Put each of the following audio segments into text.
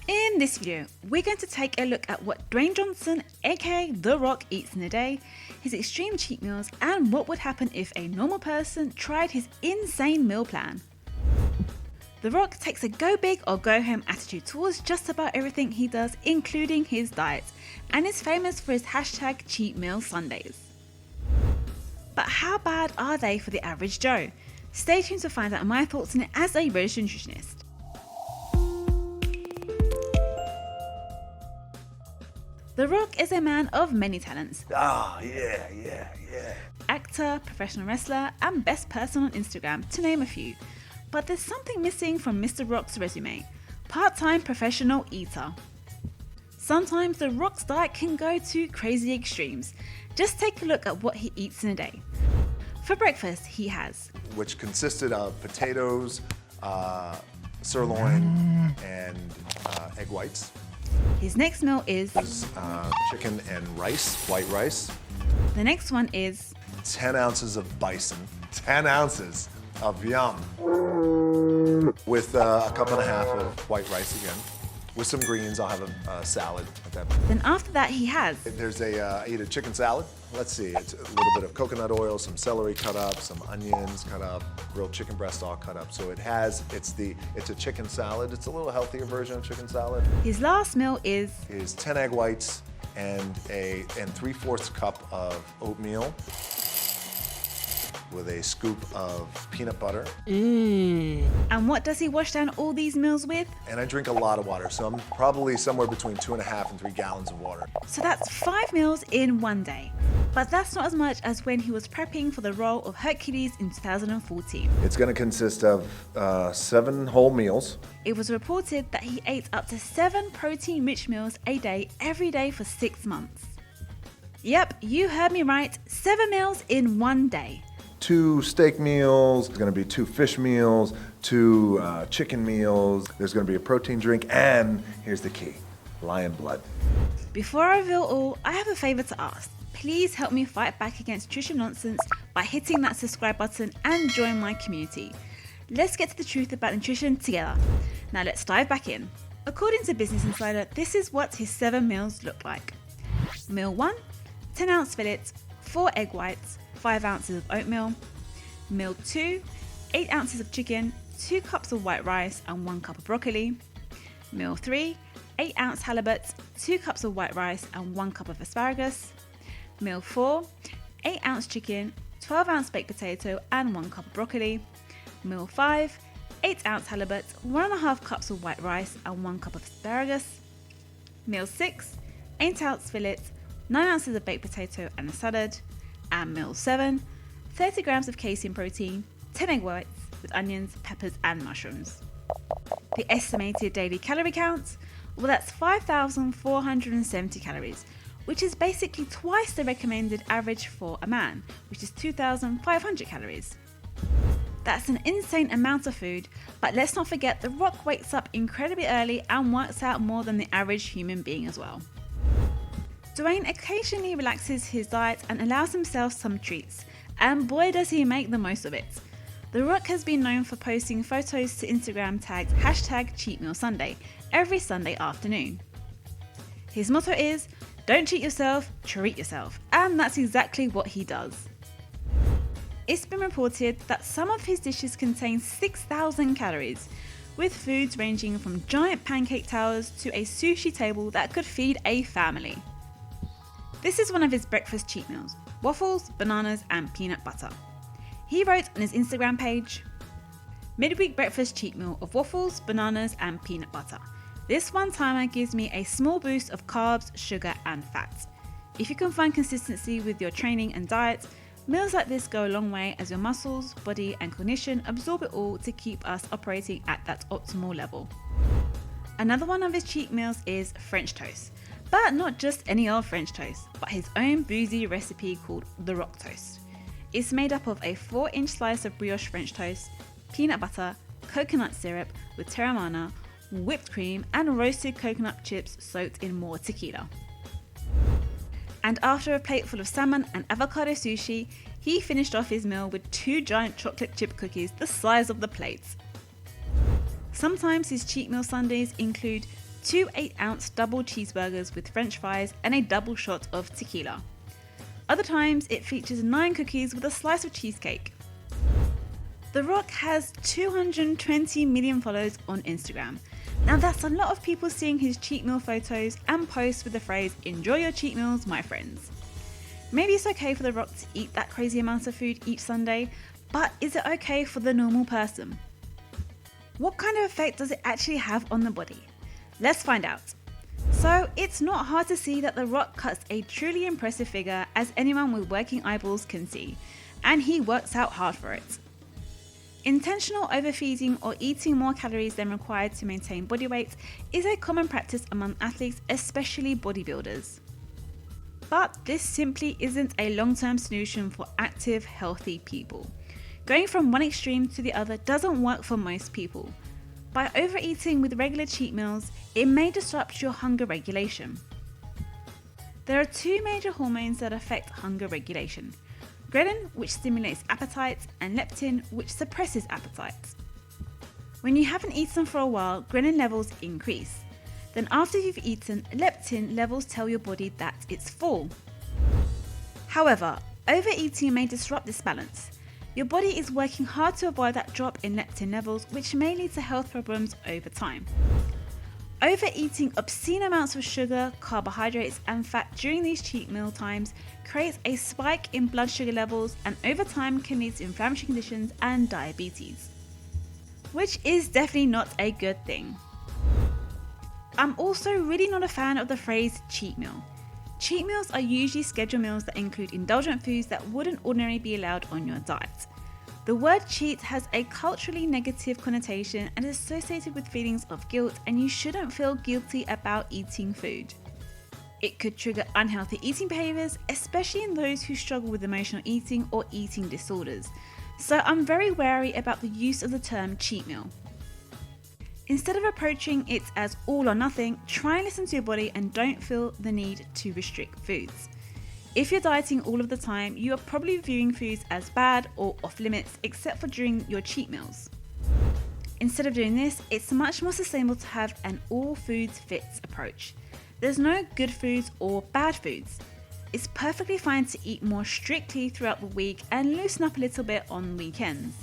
In this video, we're going to take a look at what Dwayne Johnson, aka The Rock, eats in a day, his extreme cheat meals, and what would happen if a normal person tried his insane meal plan. The Rock takes a go big or go home attitude towards just about everything he does, including his diet, and is famous for his hashtag cheat meal Sundays. But how bad are they for the average Joe? Stay tuned to find out my thoughts on it as a registered nutritionist. The Rock is a man of many talents. Yeah. Actor, professional wrestler, and best person on Instagram, to name a few. But there's something missing from Mr. Rock's resume. Part-time professional eater. Sometimes The Rock's diet can go to crazy extremes. Just take a look at what he eats in a day. For breakfast, he has, Which consisted of potatoes, sirloin, and egg whites. his next meal is, Chicken and rice, white rice. the next one is, 10 ounces of bison. 10 ounces of yum. With a cup and a half of white rice again. With some greens, I'll have a salad at that point. then after that he has, I eat a chicken salad. Let's see, it's a little bit of coconut oil, some celery cut up, some onions cut up, grilled chicken breast all cut up. So it's a chicken salad. It's a little healthier version of chicken salad. his last meal is 10 egg whites and 3/4 cup of oatmeal with a scoop of peanut butter. and what does he wash down all these meals with? And I drink a lot of water, so I'm probably somewhere between 2.5 and 3 gallons of water. So that's 5 meals in one day. But that's not as much as when he was prepping for the role of Hercules in 2014. It's gonna consist of 7 whole meals. It was reported that he ate up to 7 protein-rich meals a day every day for 6 months. Yep, you heard me right, 7 meals in one day. 2 steak meals, there's gonna be 2 fish meals, 2 chicken meals, there's gonna be a protein drink, and here's the key, lion blood. Before I reveal all, I have a favor to ask. Please help me fight back against nutrition nonsense by hitting that subscribe button and join my community. Let's get to the truth about nutrition together. Now let's dive back in. According to Business Insider, this is what his 7 meals look like. Meal 1, 10 ounce fillets, 4 egg whites, 5 ounces of oatmeal. Meal 2, 8 ounces of chicken, 2 cups of white rice and 1 cup of broccoli. Meal 3, 8 ounce halibut, 2 cups of white rice and 1 cup of asparagus. Meal 4, 8 ounce chicken, 12 ounce baked potato and 1 cup of broccoli. Meal 5, 8 ounce halibut, 1.5 cups of white rice and 1 cup of asparagus. Meal 6, 8 ounce fillets, 9 ounces of baked potato and a salad. And meal 7, 30 grams of casein protein, 10 egg whites with onions, peppers and mushrooms. The estimated daily calorie count? Well, that's 5,470 calories, which is basically twice the recommended average for a man, which is 2,500 calories. That's an insane amount of food, but let's not forget The Rock wakes up incredibly early and works out more than the average human being as well. Dwayne occasionally relaxes his diet and allows himself some treats, and boy does he make the most of it. The Rock has been known for posting photos to Instagram tagged #CheatMealSunday every Sunday afternoon. His motto is, "Don't cheat yourself, treat yourself," and that's exactly what he does. It's been reported that some of his dishes contain 6,000 calories, with foods ranging from giant pancake towers to a sushi table that could feed a family. This is one of his breakfast cheat meals: waffles, bananas and peanut butter. He wrote on his Instagram page, "Midweek breakfast cheat meal of waffles, bananas and peanut butter. This one timer gives me a small boost of carbs, sugar and fat. If you can find consistency with your training and diet, meals like this go a long way as your muscles, body and cognition absorb it all to keep us operating at that optimal level." Another one of his cheat meals is French toast. But not just any old French toast, but his own boozy recipe called the Rock Toast. It's made up of a 4-inch slice of brioche French toast, peanut butter, coconut syrup with Teremana, whipped cream and roasted coconut chips soaked in more tequila. And after a plate full of salmon and avocado sushi, he finished off his meal with 2 giant chocolate chip cookies the size of the plates. Sometimes his cheat meal Sundays include 2 8-ounce double cheeseburgers with french fries and a double shot of tequila. Other times it features 9 cookies with a slice of cheesecake. The Rock has 220 million followers on Instagram. Now that's a lot of people seeing his cheat meal photos and posts with the phrase, "Enjoy your cheat meals, my friends." Maybe it's okay for The Rock to eat that crazy amount of food each Sunday, but is it okay for the normal person? What kind of effect does it actually have on the body? Let's find out. So it's not hard to see that The Rock cuts a truly impressive figure, as anyone with working eyeballs can see, and he works out hard for it. Intentional overfeeding or eating more calories than required to maintain body weight is a common practice among athletes, especially bodybuilders. But this simply isn't a long-term solution for active, healthy people. Going from one extreme to the other doesn't work for most people. By overeating with regular cheat meals, it may disrupt your hunger regulation. There are 2 major hormones that affect hunger regulation: ghrelin, which stimulates appetite, and leptin, which suppresses appetite. When you haven't eaten for a while, ghrelin levels increase. Then after you've eaten, leptin levels tell your body that it's full. However, overeating may disrupt this balance. Your body is working hard to avoid that drop in leptin levels, which may lead to health problems over time. Overeating obscene amounts of sugar, carbohydrates, and fat during these cheat meal times creates a spike in blood sugar levels, and over time can lead to inflammatory conditions and diabetes, which is definitely not a good thing. I'm also really not a fan of the phrase cheat meal. Cheat meals are usually scheduled meals that include indulgent foods that wouldn't ordinarily be allowed on your diet. The word cheat has a culturally negative connotation and is associated with feelings of guilt, and you shouldn't feel guilty about eating food. It could trigger unhealthy eating behaviors, especially in those who struggle with emotional eating or eating disorders. So I'm very wary about the use of the term cheat meal. Instead of approaching it as all or nothing, try and listen to your body and don't feel the need to restrict foods. If you're dieting all of the time, you are probably viewing foods as bad or off limits, except for during your cheat meals. Instead of doing this, it's much more sustainable to have an all foods fits approach. There's no good foods or bad foods. It's perfectly fine to eat more strictly throughout the week and loosen up a little bit on weekends.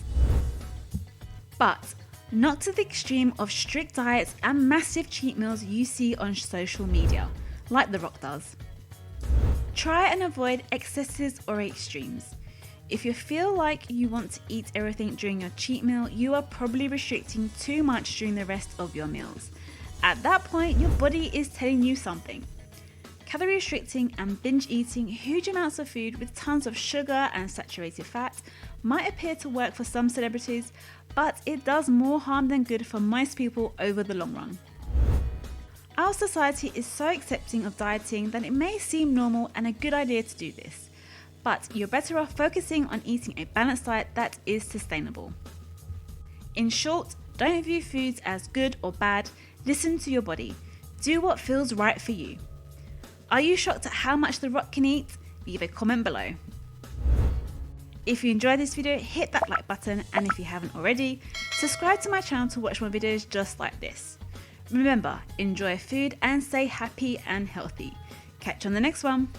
But not to the extreme of strict diets and massive cheat meals you see on social media, like The Rock does. Try and avoid excesses or extremes. If you feel like you want to eat everything during your cheat meal, you are probably restricting too much during the rest of your meals. At that point, your body is telling you something. Calorie restricting and binge eating huge amounts of food with tons of sugar and saturated fat might appear to work for some celebrities, but it does more harm than good for most people over the long run. Our society is so accepting of dieting that it may seem normal and a good idea to do this, but you're better off focusing on eating a balanced diet that is sustainable. In short, don't view foods as good or bad, listen to your body. Do what feels right for you. Are you shocked at how much The Rock can eat? Leave a comment below. If you enjoyed this video, hit that like button, and if you haven't already, subscribe to my channel to watch more videos just like this. Remember, enjoy food and stay happy and healthy. Catch you on the next one.